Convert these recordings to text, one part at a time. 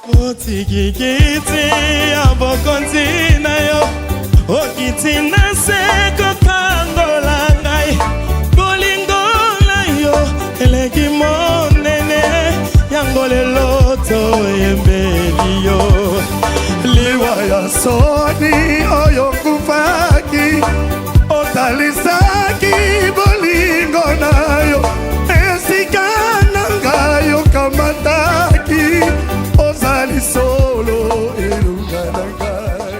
Otikikiti abokonzi na yo okiti na seko kangola ngai bolingo na yo eleki monene yango lelo toyembeli yo liwa ya soni oyo kufaki otalisaki bolingo na yo esika na ngai yo kamataki ozali solo elunga na ngai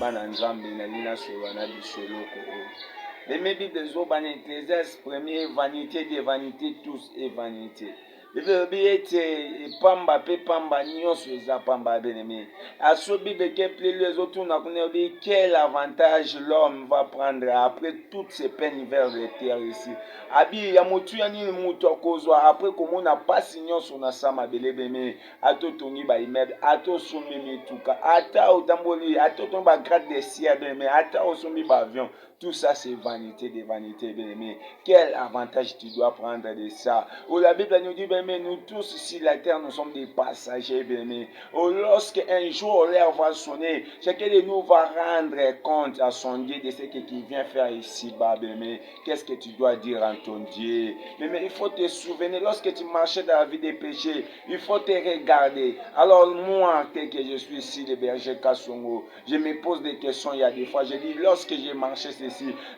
bana nzambe na lina soba na bisoloko les Bibles des Oban Ecclésiaste premier vanité des vanités tous et vanité. Bible ete pamba pe pamba nyonso eza pamba bien-aimé. Aso Bible ke pli les autres na connait quel avantage l'homme va prendre après toutes ces peines vers la terre ici. Abi ya motu ya nini mutu akozwa après komona pasi nyonso na sama belebeme ato tongi ba immeuble ato sombi mituka ata otamboli ato tomba grade des cieux bien-aimé ata osombi ba avion. Tout ça, c'est vanité des vanités, bien-aimé. Quel avantage tu dois prendre de ça? Oh, la Bible nous dit, bien-aimé, nous tous ici, la terre, nous sommes des passagers, bien-aimé. Oh, lorsque un jour l'heure va sonner, chacun de nous va rendre compte à son Dieu de ce qu'il vient faire ici-bas, bien-aimé. Qu'est-ce que tu dois dire à ton Dieu? Bien-aimé, il faut te souvenir, lorsque tu marchais dans la vie des péchés, il faut te regarder. Alors, moi, tel que je suis ici, le berger Kassongo, je me pose des questions, il y a des fois, je dis, lorsque j'ai marché,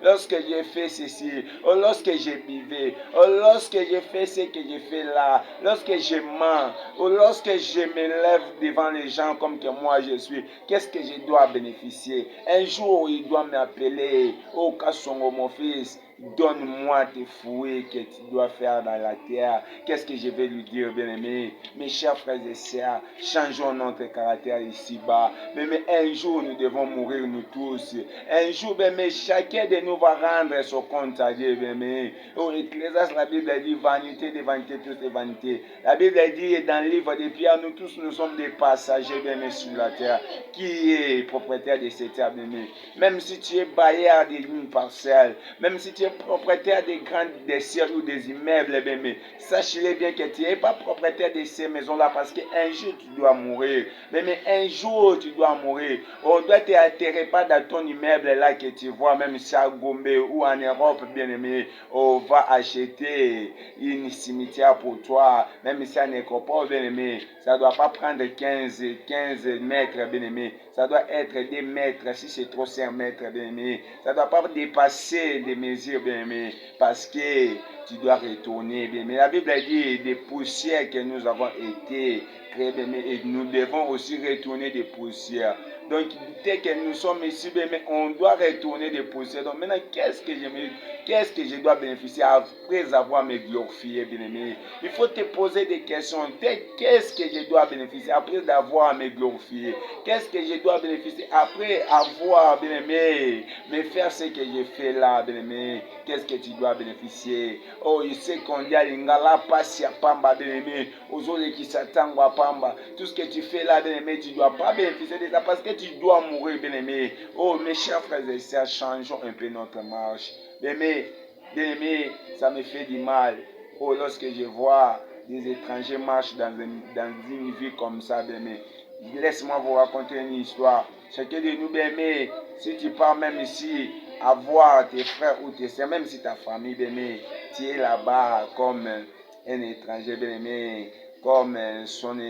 lorsque j'ai fait ceci, ou lorsque j'ai buvais, ou lorsque j'ai fait ce que j'ai fait là, lorsque je mens, ou lorsque je me lève devant les gens comme que moi je suis, qu'est-ce que je dois bénéficier? Un jour, il doit m'appeler, oh Kassongo mon fils, donne-moi tes fruits que tu dois faire dans la terre. Qu'est-ce que je vais lui dire, bien-aimé? Mes chers frères et sœurs, changeons notre caractère ici-bas. Mais un jour, nous devons mourir, nous tous. Un jour, bien-aimé, chacun de nous va rendre son compte à Dieu, bien-aimé. Oh, Ecclésiaste, la Bible dit vanité des vanités, toutes les vanités. La Bible dit dans le livre des Pierres, nous tous, nous sommes des passagers, bien-aimé, sur la terre. Qui est propriétaire de cette terre, bien-aimé? Même si tu es bailleur d'une parcelle, même si tu es propriétaire des grandes des ciels ou des immeubles, bien-aimé, sache-le bien que tu n'es pas propriétaire de ces maisons-là parce qu'un jour tu dois mourir. Mais un jour tu dois mourir. On doit te atterrer pas dans ton immeuble là que tu vois, même si à Gombe ou en Europe, bien-aimé, on va acheter une cimetière pour toi, même si à Nécropole, bien-aimé, ça ne doit pas prendre 15 mètres, bien-aimé, ça doit être des mètres, si c'est trop 5 mètres, bien-aimé, ça ne doit pas dépasser des mesures, bien-aimé, parce que tu dois retourner, bien-aimé. La Bible dit des poussières que nous avons été créées, bien-aimé, et nous devons aussi retourner des poussières. Donc, dès que nous sommes ici, bien-aimé, on doit retourner des poussières. Donc, maintenant, qu'est-ce que je dois bénéficier après avoir me glorifié, bien-aimé? Il faut te poser des questions. Qu'est-ce que je dois bénéficier après avoir me glorifié? Qu'est-ce que je dois bénéficier après avoir, bien-aimé, me faire ce que j'ai fait là, bien-aimé? Qu'est-ce que tu dois bénéficier? Oh, il sait qu'on dit à l'ingala, passe à pamba, bien-aimé, aux autres qui s'attendent à pamba. Tout ce que tu fais là, bien-aimé, tu ne dois pas bénéficier de ça parce que tu dois mourir, bien-aimé. Oh, mes chers frères et sœurs, changeons un peu notre marche. Bien-aimé, ça me fait du mal. Oh, lorsque je vois des étrangers marcher dans une vie comme ça, bien-aimé, laisse-moi vous raconter une histoire. Chacun de nous, bien-aimé, si tu pars même ici, à voir tes frères ou tes soeurs, même si ta famille, bien-aimé, tu es là-bas comme un étranger, bien-aimé, comme son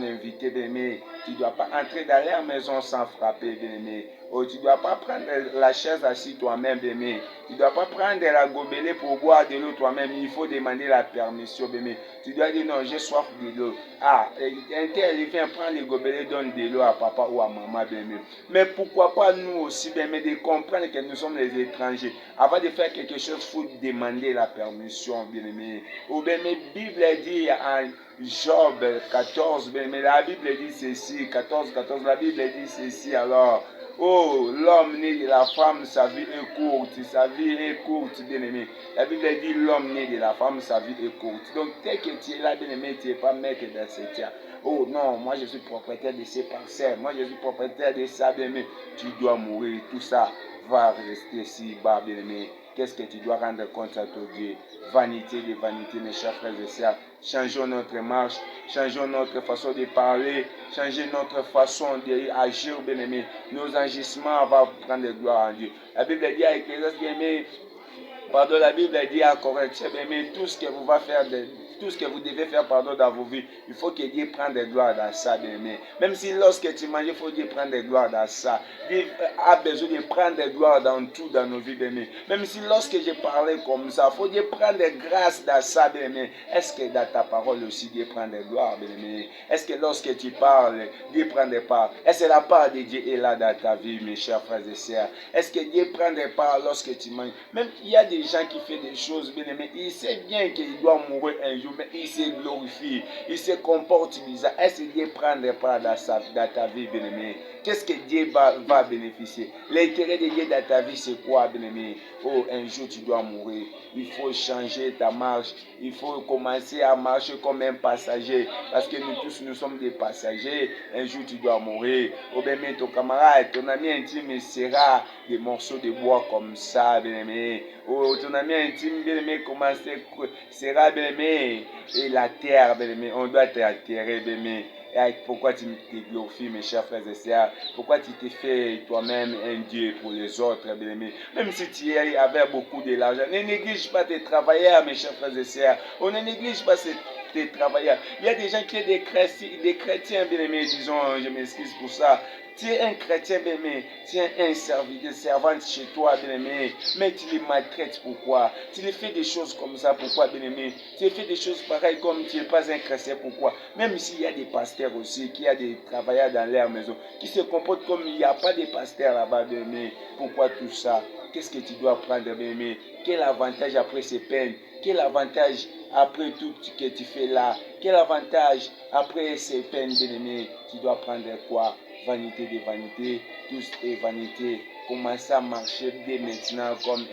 invité, bien-aimé, tu ne dois pas entrer dans leur maison sans frapper, bien-aimé. Oh, tu ne dois pas prendre la chaise assise toi-même, bien-aimé. Tu ne dois pas prendre la gobelet pour boire de l'eau toi-même. Il faut demander la permission, bien-aimé. Tu dois dire non, j'ai soif de l'eau. Ah, un tel vient prendre le gobelet, donne de l'eau à papa ou à maman, bien-aimé. Mais pourquoi pas nous aussi, bien-aimé, de comprendre que nous sommes les étrangers. Avant de faire quelque chose, il faut demander la permission, bien-aimé. Ou bien-aimé, la Bible dit en Job 14, bien-aimé, la Bible dit ceci, 14, la Bible dit ceci alors. Oh, l'homme né de la femme, sa vie est courte, bien-aimé. La Bible dit l'homme né de la femme, sa vie est courte. Donc, dès que tu es là, bien-aimé, tu n'es pas maître dans cette terre. Oh non, moi je suis propriétaire de ces parcelles, moi je suis propriétaire de ça, bien-aimé. Tu dois mourir, tout ça va rester si bas, bien-aimé. Qu'est-ce que tu dois rendre compte à ton Dieu? Vanité de vanité, mes chers frères et sœurs. Changeons notre marche, changeons notre façon de parler, changeons notre façon d'agir, bien-aimé. Nos agissements vont prendre gloire à Dieu. La Bible dit à Ecclésiaste, bien-aimé, pardon, la Bible dit à Corinthiens, bien-aimé, tout ce que vous va faire, tout ce que vous devez faire, pardon, dans vos vies, il faut que Dieu prenne des gloires dans ça, bien-aimé. Même si lorsque tu manges, il faut Dieu prendre des gloires dans ça. Dieu a besoin de prendre des gloires dans tout dans nos vies, bien-aimé. Même si lorsque je parlais comme ça, il faut Dieu prendre des grâces dans ça, bien-aimé. Est-ce que dans ta parole aussi, Dieu prend des gloires, bien-aimé? Est-ce que lorsque tu parles, Dieu prend des parts? Est-ce que la part de Dieu est là dans ta vie, mes chers frères et sœurs? Est-ce que Dieu prend des parts lorsque tu manges? Même il y a des gens qui font des choses, bien-aimé, il sait bien qu'il doit mourir un jour, mais il se glorifie, il se comporte bizarre. Est-ce que Dieu prend des parts dans ta vie, bien-aimé? Qu'est-ce que Dieu va bénéficier? L'intérêt de Dieu dans ta vie, c'est quoi, bien-aimé? Oh, un jour tu dois mourir. Il faut changer ta marche. Il faut commencer à marcher comme un passager. Parce que nous tous, nous sommes des passagers. Un jour tu dois mourir. Oh, bien-aimé, ton camarade, ton ami intime sera des morceaux de bois comme ça, bien-aimé. Oh, ton ami intime, bien-aimé, sera, bien-aimé. Et la terre, bien-aimé, on doit t'enterrer, bien-aimé. Pourquoi tu te glorifies, mes chers frères et sœurs? Pourquoi tu te fais toi-même un Dieu pour les autres, bien-aimés? Même si tu avais beaucoup de l'argent, ne néglige pas tes travailleurs, mes chers frères et sœurs. On ne néglige pas tes travailleurs. Il y a des gens qui sont des chrétiens, bien-aimés, disons, je m'excuse pour ça. Tu es un chrétien, bien-aimé, tu es un servante chez toi, bien-aimé, mais tu les maltraites, pourquoi? Tu les fais des choses comme ça, pourquoi, bien-aimé? Tu fais des choses pareilles comme tu n'es pas un chrétien, pourquoi? Même s'il y a des pasteurs aussi, qui a des travailleurs dans leur maison, qui se comportent comme il n'y a pas de pasteurs là-bas, bien-aimé, pourquoi tout ça? Qu'est-ce que tu dois prendre, bien-aimé? Quel avantage après ces peines? Quel avantage après tout ce que tu fais là? Quel avantage après ces peines, bien-aimé? Tu dois prendre quoi? Vanité de vanité, tous est vanité. Commencez à marcher dès maintenant comme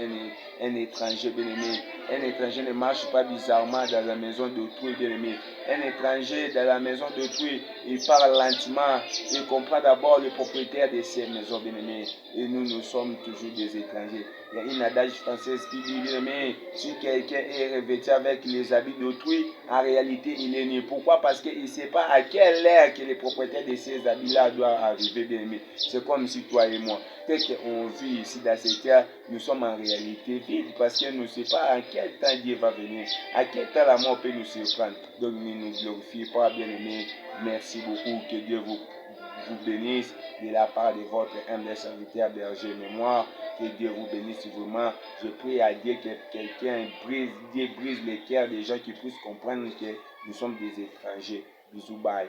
un étranger, bien-aimé. Un étranger ne marche pas bizarrement dans la maison d'autrui, bien-aimé. Un étranger dans la maison d'autrui, il parle lentement. Il comprend d'abord le propriétaire de ces maisons, bien-aimé. Et nous sommes toujours des étrangers. Il y a une adage française qui dit, bien-aimé, si quelqu'un est revêtu avec les habits d'autrui, en réalité, il est né. Pourquoi? Parce qu'il ne sait pas à quelle heure que les propriétaires de ces habits-là doivent arriver, bien-aimé. C'est comme si toi et moi, tel qu'on vit ici dans cette terre, nous sommes en réalité vides parce qu'on ne sait pas à quel temps Dieu va venir, à quel temps la mort peut nous surprendre. Donc, ne nous glorifiez pas, bien-aimé. Merci beaucoup. Que Dieu vous bénisse de la part de votre humble serviteur berger mémoire. Que Dieu vous bénisse vraiment. Je prie à Dieu que quelqu'un Dieu brise les cœurs des gens qui puissent comprendre que nous sommes des étrangers. Bisous, bye.